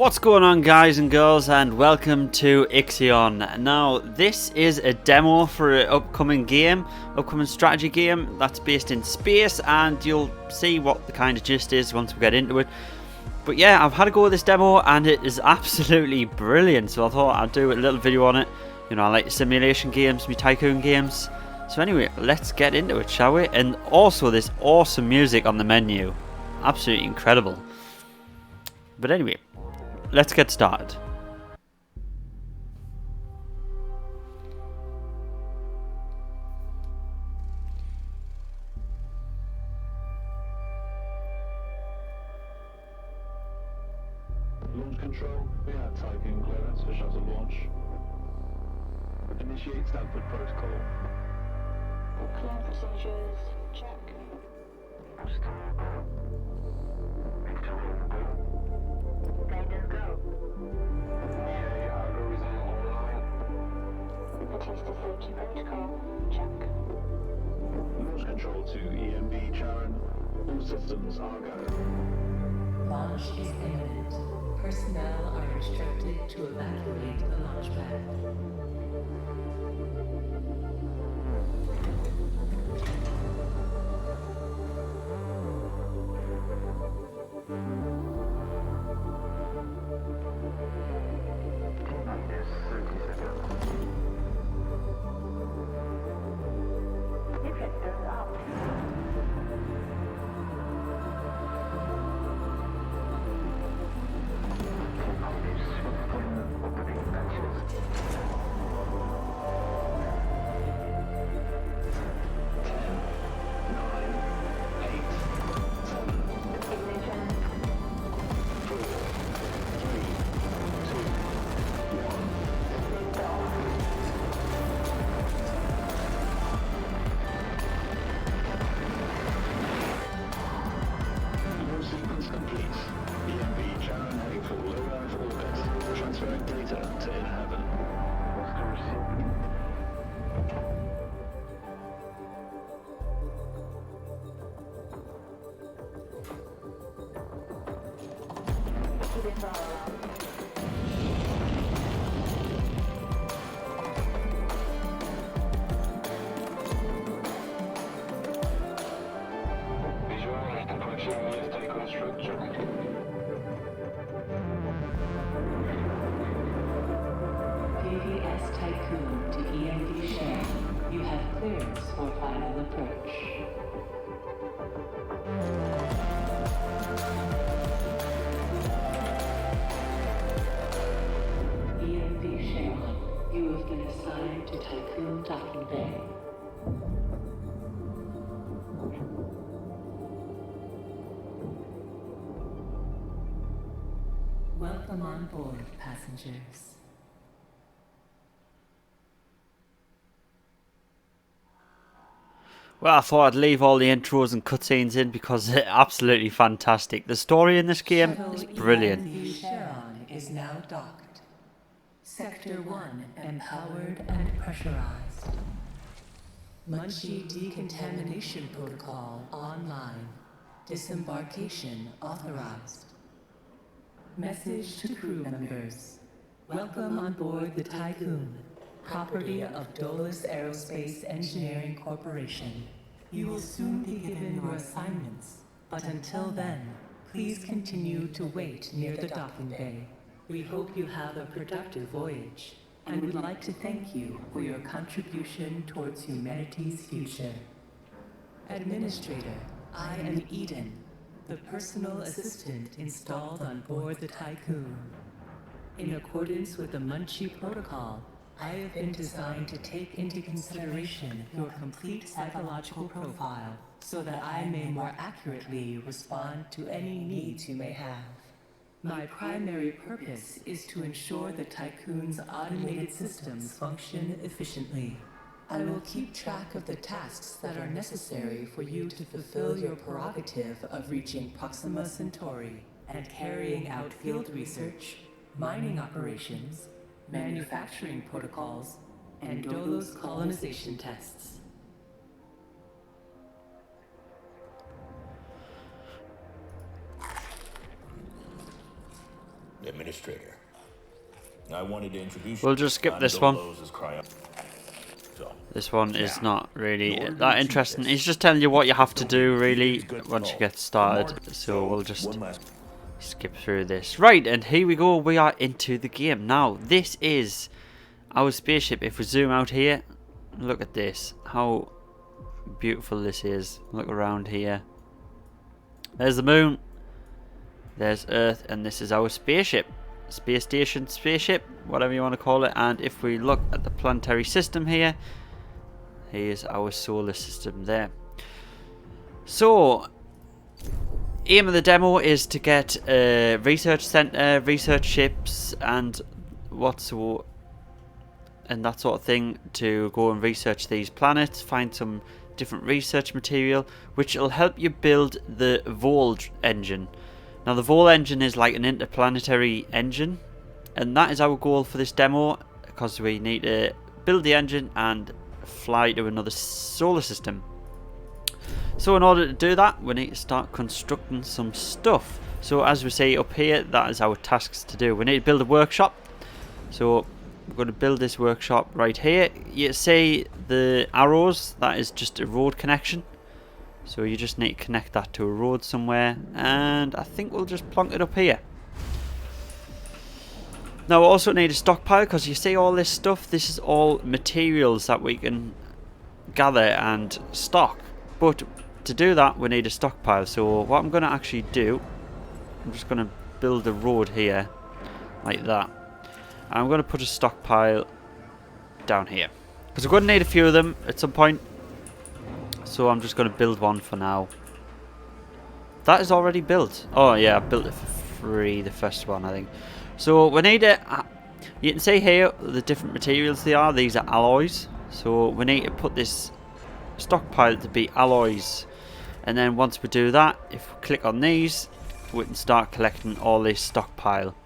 What's going on, guys and girls, and welcome to IXION. Now, this is a demo for an upcoming strategy game that's based in space, and you'll see what the kind of gist is once we get into it. But yeah, I've had a go at this demo and it is absolutely brilliant, so I thought I'd do a little video on it. You know, I like simulation games, me tycoon games. So anyway, let's get into it, shall we? And also this awesome music on the menu. Absolutely incredible. But anyway, let's get started. Launch control, we have typing clearance for shuttle launch. Initiate Stanford protocol. Clear procedures, check. Guidance go. Okay, algorithm online. Batista safety protocol, check. Launch control to EMB Charon. All systems are go. Launch is imminent. Personnel are instructed to evacuate the launch pad. Minus 30 seconds. Deflectors out. Opening patches. 10, 9, 8, 7, Ignition. 4, 3, 2, 1. Lift off. Launch sequence complete. EMB Charon heading for low Earth orbit. Transferring data to in heaven. Keep it rolling. Visualize the proximity tycoon structure. PVS Tycoon to EMD share. You have clearance for final approach. EMD share. You have been assigned to Tycoon Docking Bay. Welcome on board, passengers. Well, I thought I'd leave all the intros and cutscenes in because they're absolutely fantastic. The story in this game is brilliant. EMD Charon is now docked. Sector 1 empowered and pressurized. Munchie decontamination protocol online. Disembarkation authorized. Message to crew members. Welcome on board the Tycoon, property of Dolus Aerospace Engineering Corporation. You will soon be given your assignments, but until then, please continue to wait near the docking bay. We hope you have a productive voyage, and would like to thank you for your contribution towards humanity's future. Administrator, I am Eden, the personal assistant installed on board the Tycoon. In accordance with the Munchie Protocol, I have been designed to take into consideration your complete psychological profile so that I may more accurately respond to any needs you may have. My primary purpose is to ensure the Tycoon's automated systems function efficiently. I will keep track of the tasks that are necessary for you to fulfill your prerogative of reaching Proxima Centauri and carrying out field research, mining operations, manufacturing protocols, and Dolos colonization tests. The administrator. I wanted to introduce We'll you. just skip I'm this one. Dolos's cryo- So, This one is not really You're that the interesting. cheapest. He's just telling you what you have to do, really, He's good to once you know. get started. So we'll just one last skip through this. Right, and here we go. We are into the game. Now, this is our spaceship. If we zoom out here, look at this. How beautiful this is. Look around here. There's the moon. There's Earth, and this is our spaceship. Space station, spaceship, whatever you want to call it. And if we look at the planetary system here, here's our solar system there. So, aim of the demo is to get a research center, research ships, and that sort of thing, to go and research these planets, find some different research material, which will help you build the Vol engine. Now, the Vol engine is like an interplanetary engine, and that is our goal for this demo, because we need to build the engine and fly to another solar system. So in order to do that, we need to start constructing some stuff. So as we see up here, that is our tasks to do. We need to build a workshop. So we're going to build this workshop right here. You see the arrows, that is just a road connection. So you just need to connect that to a road somewhere, and I think we'll just plonk it up here. Now we also need a stockpile, because you see all this stuff, this is all materials that we can gather and stock. But to do that, we need a stockpile. So what I'm going to actually do, I'm just going to build a road here, like that. And I'm going to put a stockpile down here, because we're going to need a few of them at some point. So I'm just going to build one for now. That is already built. Oh yeah, I built it for free, the first one, I think. So we need it. You can see here the different materials they are. These are alloys. So we need to put this stockpile to be alloys. And then once we do that, if we click on these, we can start collecting all this stockpile.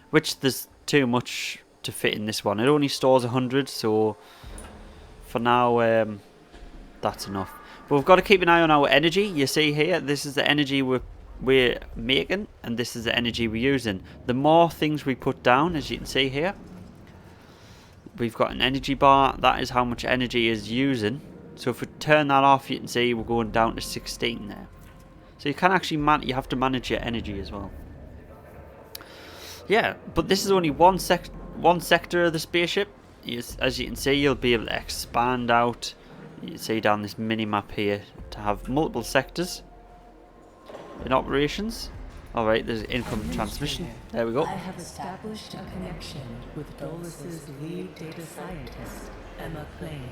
Which there's too much to fit in this one. It only stores 100, so for now, that's enough. But we've got to keep an eye on our energy. You see here, this is the energy we're making, and this is the energy we're using. The more things we put down, as you can see here, we've got an energy bar. That is how much energy is using. So if we turn that off, you can see we're going down to 16 there. So you can actually you have to manage your energy as well. Yeah, but this is only one sector of the spaceship. As you can see, you'll be able to expand out. You can see down this mini map here to have multiple sectors in operations. Alright, there's incoming transmission. There we go. I have established a connection with Dolos's lead data scientist, Emma Klein.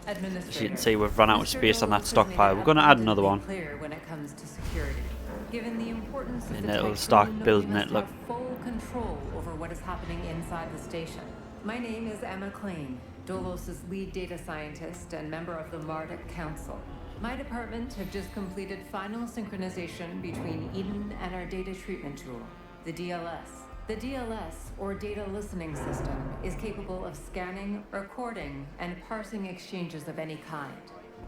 As you can see, we've run out of space on that stockpile. We're going to add another one. Clear when it comes to security. Given the importance of And the it'll type, start we know building we must it, look. have full control over what is happening inside the station. My name is Emma Klein, Dolos's lead data scientist and member of the Marduk Council. My department have just completed final synchronization between Eden and our data treatment tool, the DLS. The DLS, or Data Listening System, is capable of scanning, recording, and parsing exchanges of any kind.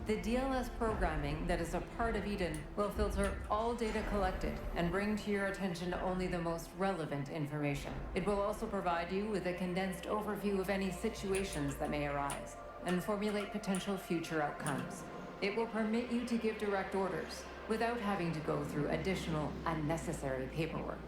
The DLS programming that is a part of Eden will filter all data collected and bring to your attention only the most relevant information. It will also provide you with a condensed overview of any situations that may arise and formulate potential future outcomes. It will permit you to give direct orders without having to go through additional unnecessary paperwork.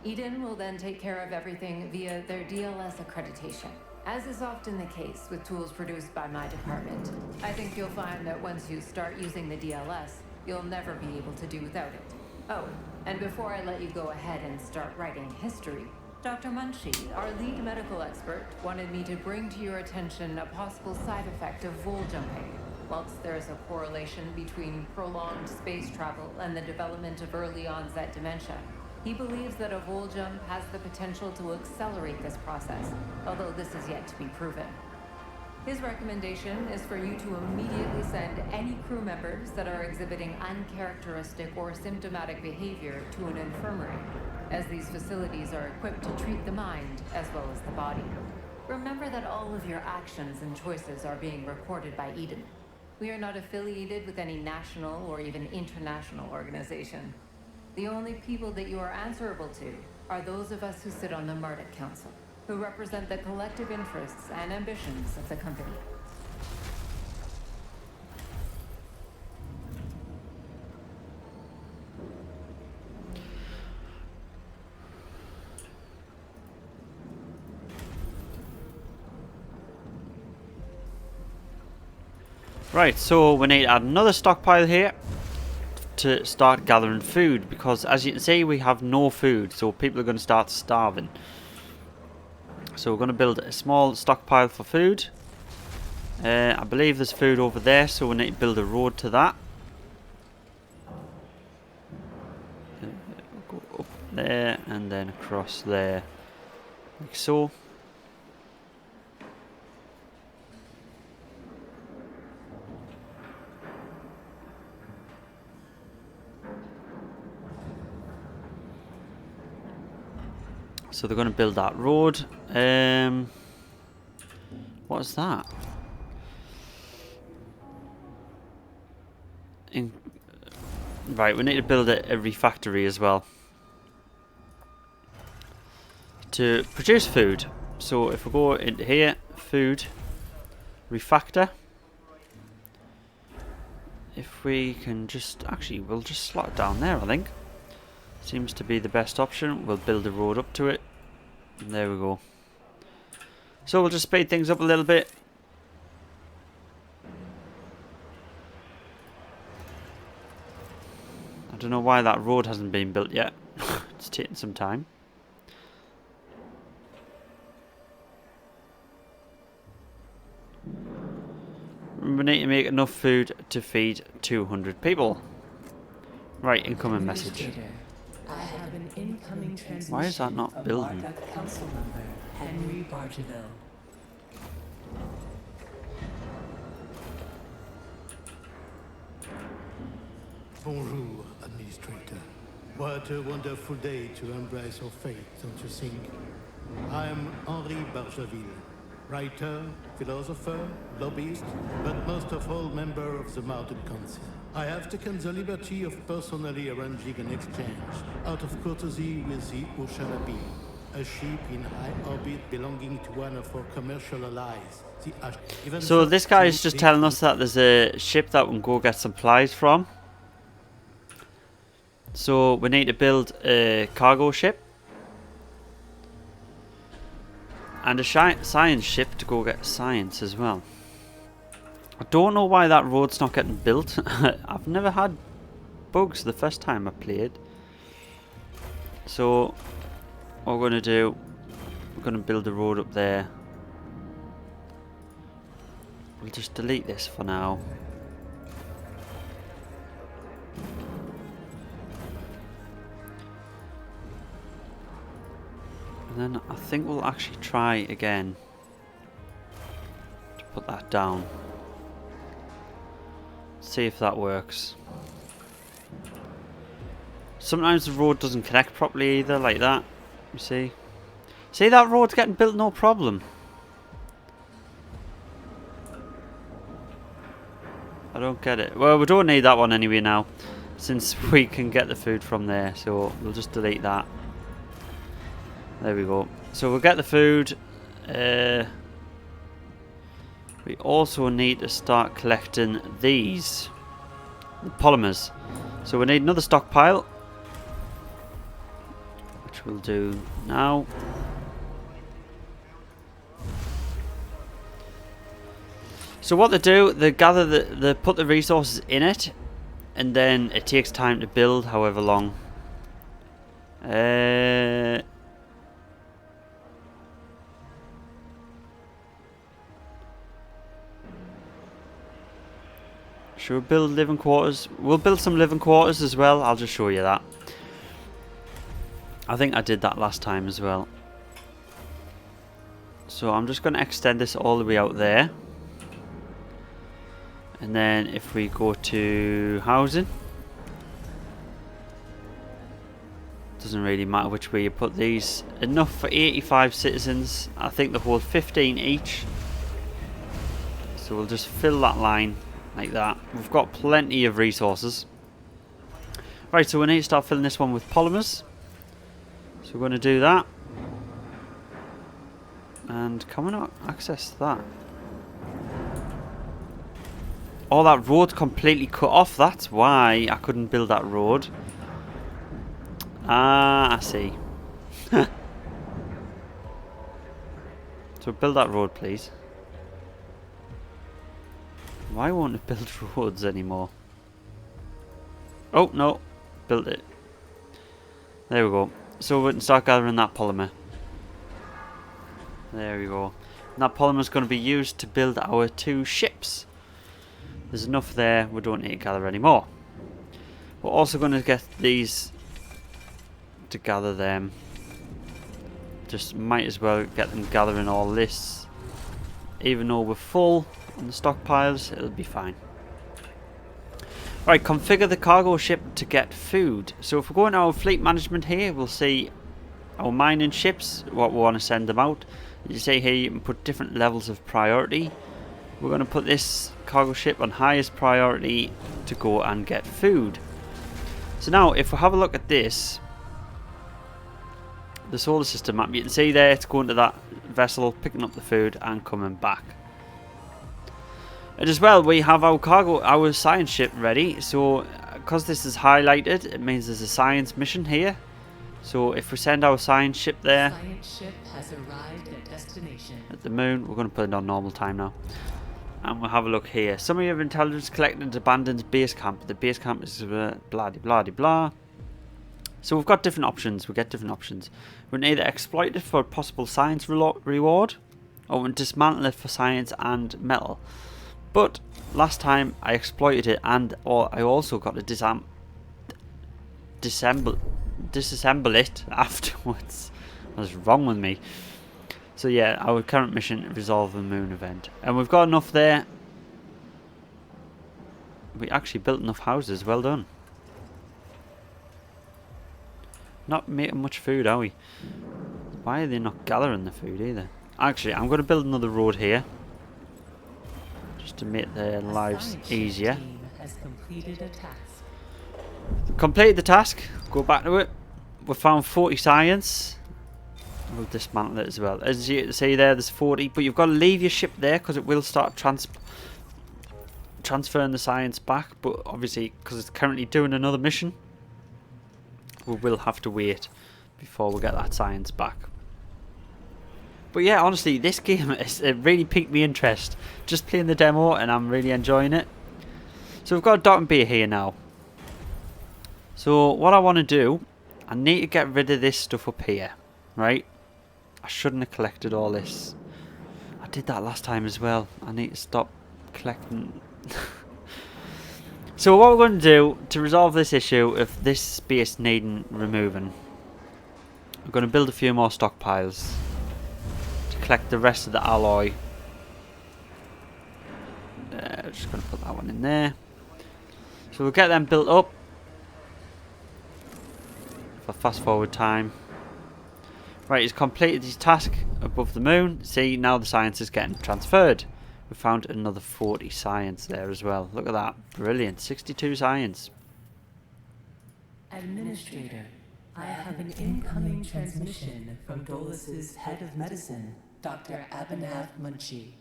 Eden will then take care of everything via their DLS accreditation. As is often the case with tools produced by my department, I think you'll find that once you start using the DLS, you'll never be able to do without it. Oh, and before I let you go ahead and start writing history, Dr. Munshi, our lead medical expert, wanted me to bring to your attention a possible side effect of vol jumping. Whilst there is a correlation between prolonged space travel and the development of early onset dementia, he believes that a vol jump has the potential to accelerate this process, although this is yet to be proven. His recommendation is for you to immediately send any crew members that are exhibiting uncharacteristic or symptomatic behavior to an infirmary, as these facilities are equipped to treat the mind as well as the body. Remember that all of your actions and choices are being recorded by Eden. We are not affiliated with any national or even international organization. The only people that you are answerable to are those of us who sit on the Marduk Council, who represent the collective interests and ambitions of the company. Right, so we need to add another stockpile here to start gathering food, because as you can see we have no food, so people are going to start starving. So we're going to build a small stockpile for food. I believe there's food over there, so we need to build a road to that. Go up there and then across there, like so. So they're going to build that road. What is that? Right, we need to build a refactory as well to produce food. So if we go into here, food, refactor. If we can just, actually we'll just slot it down there, I think. Seems to be the best option. We'll build a road up to it. And there we go. So we'll just speed things up a little bit. I don't know why that road hasn't been built yet. It's taking some time. We need to make enough food to feed 200 people. Right, incoming message. I have an incoming transmission. Why is that not from building? Marduk Council member Henry Bargeville. Bonjour, Administrator. What a wonderful day to embrace our fate, don't you think? I'm Henri Bargeville, writer, philosopher, lobbyist, but most of all member of the Marduk Council. I have taken the liberty of personally arranging an exchange out of courtesy with the Ocean Abbey, a ship in high orbit belonging to one of our commercial allies, the Even So this guy is just telling us that there's a ship that we can go get supplies from. So we need to build a cargo ship and a science ship to go get science as well. I don't know why that road's not getting built. I've never had bugs the first time I played. So what we're going to do, we're going to build a road up there. We'll just delete this for now. And then I think we'll actually try again to put that down. See if that works. Sometimes the road doesn't connect properly either, like that. You see? See, that road's getting built no problem. I don't get it. Well, we don't need that one anyway now, since we can get the food from there. So we'll just delete that. There we go. So we'll get the food. We also need to start collecting these polymers. So we need another stockpile, which we'll do now. So what they do, they gather they put the resources in it, and then it takes time to build, however long. Should we build living quarters? We'll build some living quarters as well. I'll just show you that. I think I did that last time as well. So I'm just going to extend this all the way out there. And then if we go to housing, doesn't really matter which way you put these. Enough for 85 citizens. I think they hold 15 each. So we'll just fill that line like that. We've got plenty of resources. Right, so we need to start filling this one with polymers. So we're going to do that. And can we not access that? Oh, that road completely cut off. That's why I couldn't build that road. Ah, I see. So build that road, please. Why won't it build roads anymore? Oh, no. Built it. There we go. So we can start gathering that polymer. There we go. And that polymer is going to be used to build our 2 ships. There's enough there. We don't need to gather any more. We're also going to get these to gather them. Just might as well get them gathering all this. Even though we're full on the stockpiles, it'll be fine. Right, configure the cargo ship to get food. So if we go into our fleet management here, we'll see our mining ships, what we want to send them out. You see here you can put different levels of priority. We're going to put this cargo ship on highest priority to go and get food. So now if we have a look at this, the solar system map, you can see there it's going to that vessel, picking up the food and coming back. And as well, we have our science ship ready. So because this is highlighted, it means there's a science mission here. So if we send our science ship there, Science ship has arrived at destination. at the moon, we're going to put it on normal time now. And we'll have a look here. Summary of intelligence collected abandoned base camp. The base camp is blah blah blah. So we've got different options. We get different options. We can either exploit it for a possible science reward, or we can dismantle it for science and metal. But last time I exploited it, and I also got to disassemble it afterwards. What's wrong with me? So yeah, our current mission, resolve the moon event, and we've got enough there. We actually built enough houses. Well done. Not making much food, are we? Why are they not gathering the food either? Actually, I'm going to build another road here, just to make their lives easier. Team has completed a task. Complete the task. Go back to it. We found 40 science. We'll dismantle it as well. As you can see there, there's 40, but you've got to leave your ship there because it will start transferring the science back. But obviously, because it's currently doing another mission, we will have to wait before we get that science back. But yeah, honestly, this game it really piqued my interest. Just playing the demo, and I'm really enjoying it. So we've got a dock and bay here now. So what I want to do, I need to get rid of this stuff up here, right? I shouldn't have collected all this. I did that last time as well. I need to stop collecting. So what we're going to do to resolve this issue of this space needing removing, we're going to build a few more stockpiles to collect the rest of the alloy. Just going to put that one in there. So we'll get them built up for fast forward time. Right, he's completed his task above the moon. See, now the science is getting transferred. We found another 40 science there as well. Look at that. Brilliant. 62 science. Administrator, I have an incoming transmission from Dolus's head of medicine, Dr. Abinav Munshi.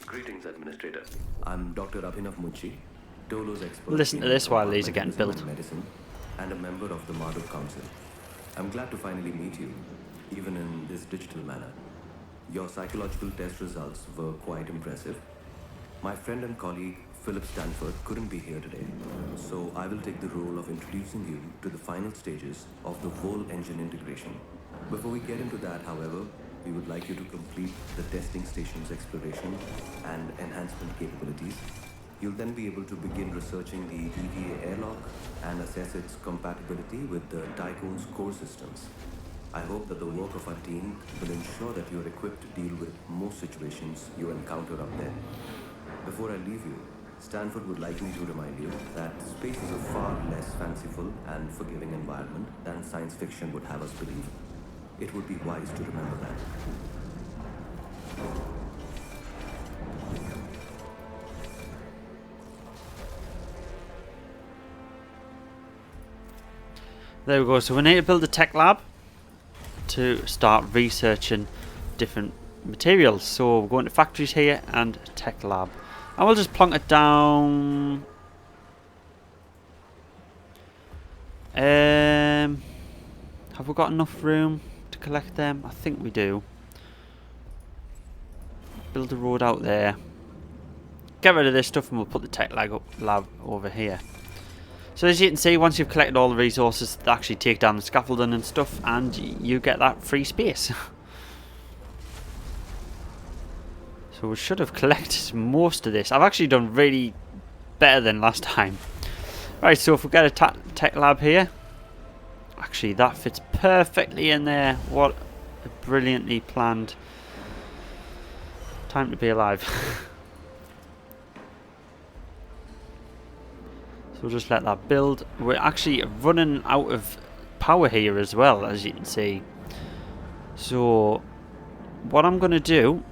Greetings, Administrator. I'm Dr. Abinav Munshi, Dolo's expert. Listen to this while these are getting built. Medicine and a member of the Marduk Council. I'm glad to finally meet you, even in this digital manner. Your psychological test results were quite impressive. My friend and colleague, Philip Stanford, couldn't be here today, so I will take the role of introducing you to the final stages of the whole engine integration. Before we get into that, however, we would like you to complete the testing station's exploration and enhancement capabilities. You'll then be able to begin researching the EVA airlock and assess its compatibility with the Tycoon's core systems. I hope that the work of our team will ensure that you're equipped to deal with most situations you encounter up there. Before I leave you, Stanford would like me to remind you that space is a far less fanciful and forgiving environment than science fiction would have us believe. It would be wise to remember that. There we go. So we need to build a tech lab to start researching different materials. So we're going to factories here and tech lab. And we'll just plonk it down. Have we got enough room to collect them? I think we do. Build a road out there. Get rid of this stuff and we'll put the tech lab over here. So as you can see, once you've collected all the resources, they actually take down the scaffolding and stuff, and you get that free space. So we should have collected most of this. I've actually done really better than last time. Right, so if we get a tech lab here, actually that fits perfectly in there. What a brilliantly planned time to be alive. We'll just let that build. We're actually running out of power here as well, as you can see. So what I'm going to do,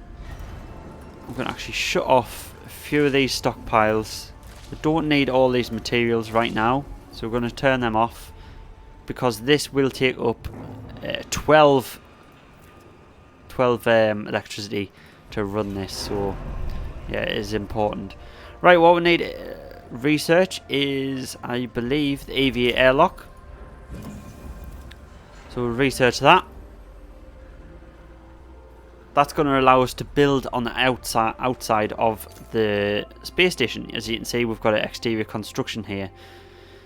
I'm going to actually shut off a few of these stockpiles. We don't need all these materials right now, so we're going to turn them off because this will take up 12 electricity to run this. So yeah, it is important. Right, what we need research is, I believe, the EVA airlock. So we'll research that. That's going to allow us to build on the outside of the space station. As you can see, we've got an exterior construction here.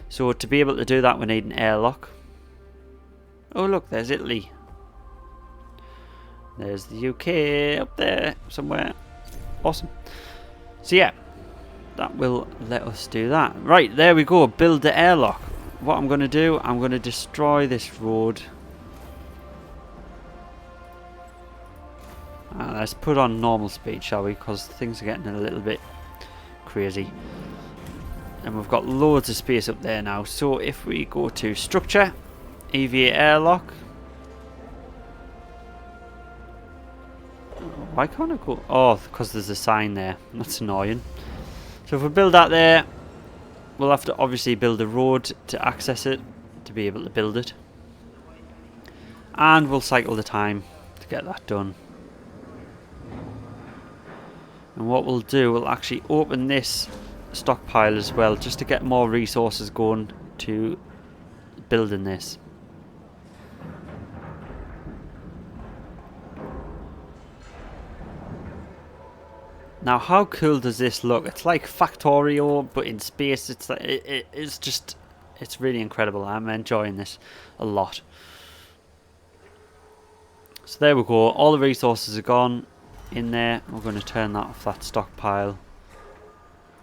So to be able to do that, we need an airlock. Oh look, there's Italy. There's the UK up there somewhere. Awesome. So yeah, that will let us do that. Right, there we go. Build the airlock. What I'm going to do, I'm going to destroy this road. Let's put on normal speed, shall we? Because things are getting a little bit crazy. And we've got loads of space up there now. So if we go to structure, EVA airlock. Why can't I go? Oh, because there's a sign there. That's annoying. So if we build that there, we'll have to obviously build a road to access it, to be able to build it. And we'll cycle the time to get that done. And what we'll do, we'll actually open this stockpile as well, just to get more resources going to building this. Now, how cool does this look? It's like Factorio, but in space. It's like, it's really incredible. I'm enjoying this a lot. So there we go. All the resources are gone in there. We're going to turn that off, that stockpile.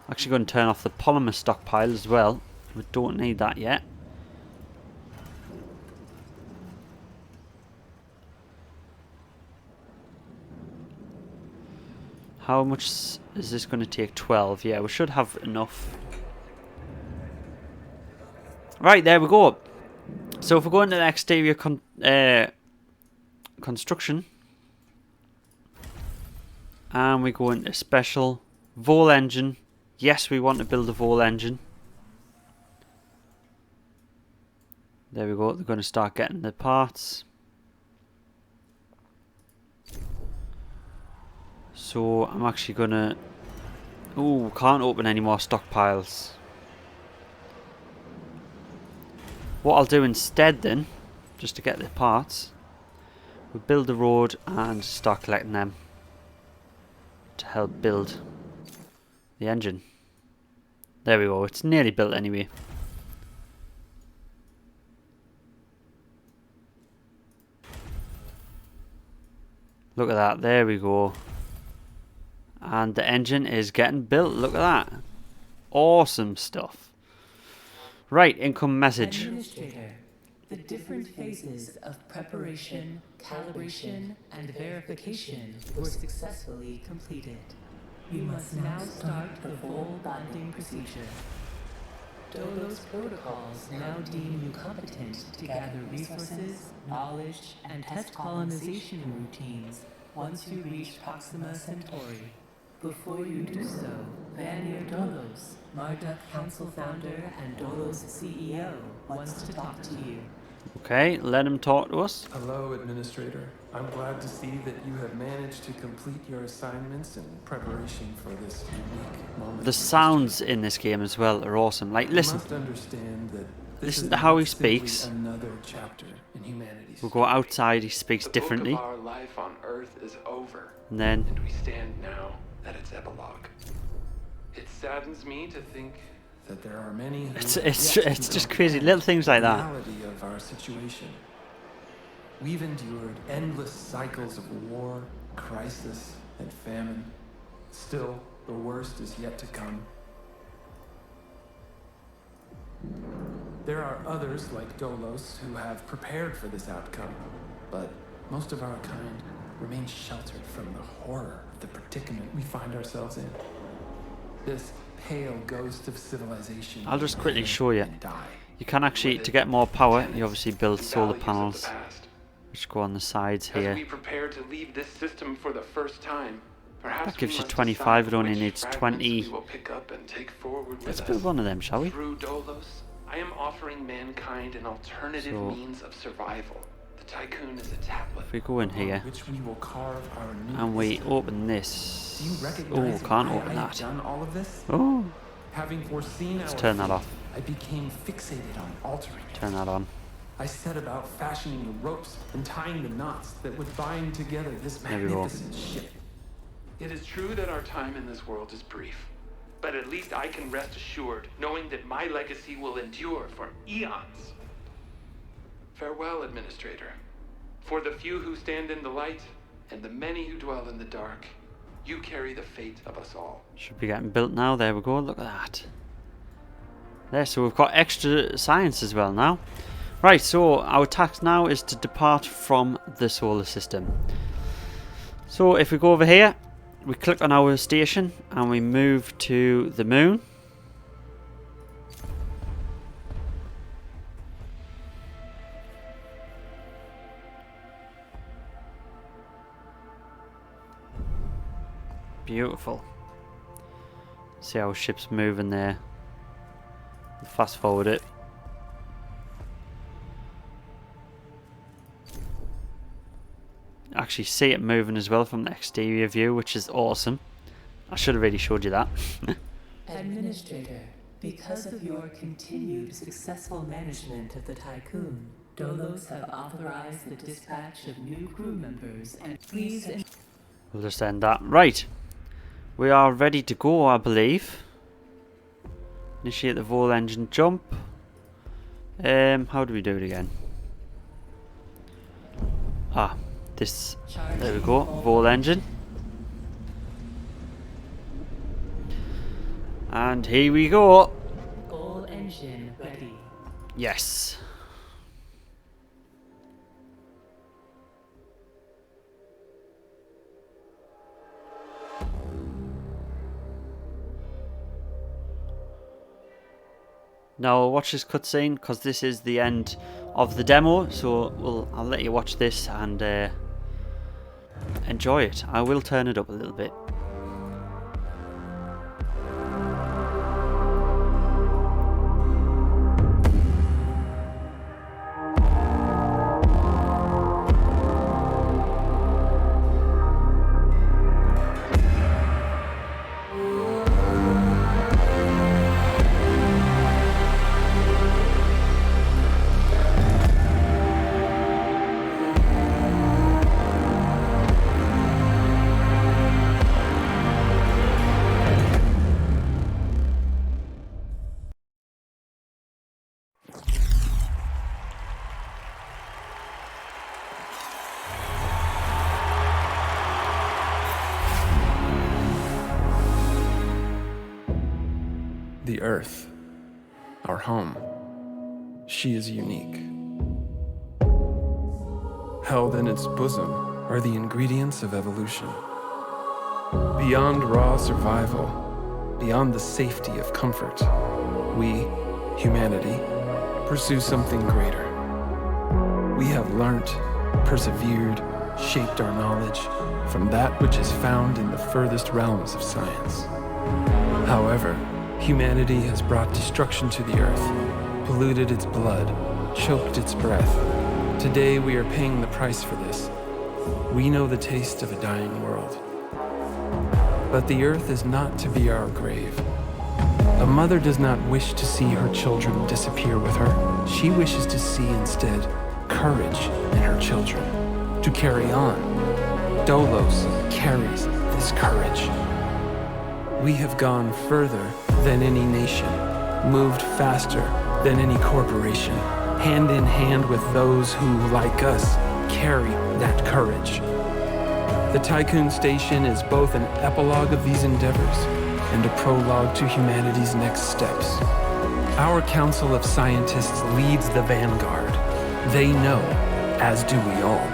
Actually going to turn off the polymer stockpile as well. We don't need that yet. How much is this going to take? 12. Yeah, we should have enough. Right, there we go. So if we go into the exterior construction, and we go into special Vol engine. Yes, we want to build a Vol engine. There we go. They're going to start getting the parts. So I'm actually going to... Ooh, can't open any more stockpiles. What I'll do instead then, just to get the parts, we'll build the road and start collecting them to help build the engine. There we go, it's nearly built anyway. Look at that, there we go. And the engine is getting built, look at that. Awesome stuff. Right, income message. Administrator, the different phases of preparation, calibration, and verification were successfully completed. You must now start the full bonding procedure. Dolos protocols now deem you competent to gather resources, knowledge, and test colonization routines once you reach Proxima Centauri. Before you do so, Vanir Dolos, Marduk Council founder and Dolos CEO, wants to talk to you. Okay, let him talk to us. Hello, Administrator. I'm glad to see that you have managed to complete your assignments in preparation for this unique moment. The sounds in this game as well are awesome. Like, listen. You must understand that this Listen is to how he not simply speaks. Another chapter in humanity's We'll go outside, he speaks The differently. book of our life on Earth is over, And then, and we stand now at its epilogue. It saddens me to think that there are many who it's have it's yet to it's just know crazy, little things like the that. reality of our situation. We've endured endless cycles of war, crisis, and famine. Still, the worst is yet to come. There are others like Dolos who have prepared for this outcome, but most of our kind remain sheltered from the horror of the predicament we find ourselves in. This pale ghost of civilization. I'll just quickly show you. and die. You can actually, to get more power, you obviously build solar values of the panels, past. which go on the sides As here. we prepare to leave this system for the first time, perhaps That gives we you must 25, decide it only which needs fragments 20. we will pick up and take forward with Let's us. build one of them, shall we? Through Dolos, I am offering mankind an alternative So- means of survival. The Tycoon is a tablet. If we go in on here, which we will carve our new and we history. open this. Do you Oh, recognize can't why open I have that. done all of this? Oh, Having foreseen Let's our turn that fate, off. I became fixated on altering it. turn that on. I set about fashioning the ropes and tying the knots that would bind together this There we go. magnificent ship. It is true that our time in this world is brief, but at least I can rest assured knowing that my legacy will endure for eons. Farewell, Administrator. For the few who stand in the light and the many who dwell in the dark, you carry the fate of us all. Should be getting built now. There we go. Look at that. There, so we've got extra science as well now. Right, so our task now is to depart from the solar system. So if we go over here, we click on our station and we move to the moon. Beautiful. See how ship's moving there. Fast forward it. Actually see it moving as well from the exterior view, which is awesome. I should have really showed you that. Administrator, because of your continued successful management of the Tycoon, Dolos have authorized the dispatch of new crew members and please... We'll just end that. Right. We are ready to go, I believe. Initiate the vol engine jump. How do we do it again? Ah, this. There we go. Vol engine. And here we go. All engine ready. Yes. Now watch this cutscene because this is the end of the demo. So I'll let you watch this and enjoy it. I will turn it up a little bit. The Earth, our home, she is unique. Held in its bosom are the ingredients of evolution. Beyond raw survival, beyond the safety of comfort, we, humanity, pursue something greater. We have learnt, persevered, shaped our knowledge from that which is found in the furthest realms of science. However, humanity has brought destruction to the Earth, polluted its blood, choked its breath. Today we are paying the price for this. We know the taste of a dying world. But the Earth is not to be our grave. A mother does not wish to see her children disappear with her. She wishes to see instead courage in her children, to carry on. Dolos carries this courage. We have gone further than any nation, moved faster than any corporation, hand in hand with those who, like us, carry that courage. The Tycoon Station is both an epilogue of these endeavors and a prologue to humanity's next steps. Our Council of Scientists leads the vanguard. They know, as do we all,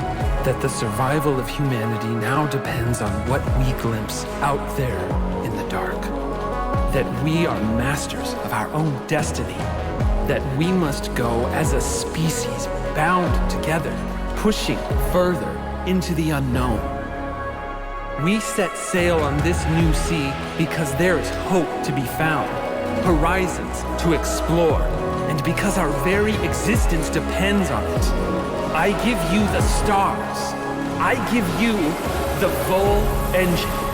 that the survival of humanity now depends on what we glimpse out there in the dark. That we are masters of our own destiny. That we must go as a species bound together, pushing further into the unknown. We set sail on this new sea because there is hope to be found, horizons to explore, and because our very existence depends on it. I give you the stars. I give you the full engine.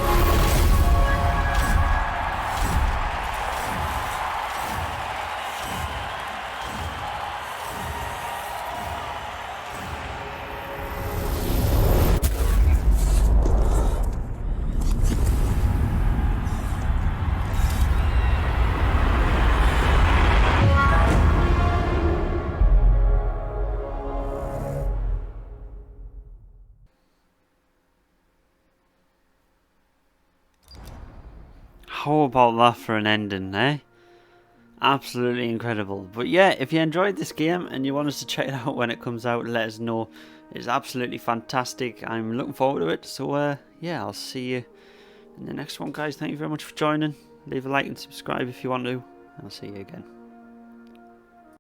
How about that for an ending, eh? Absolutely incredible. But yeah, if you enjoyed this game and you want us to check it out when it comes out, let us know. It's absolutely fantastic. I'm looking forward to it. So yeah, I'll see you in the next one, guys. Thank you very much for joining. Leave a like and subscribe if you want to. I'll see you again.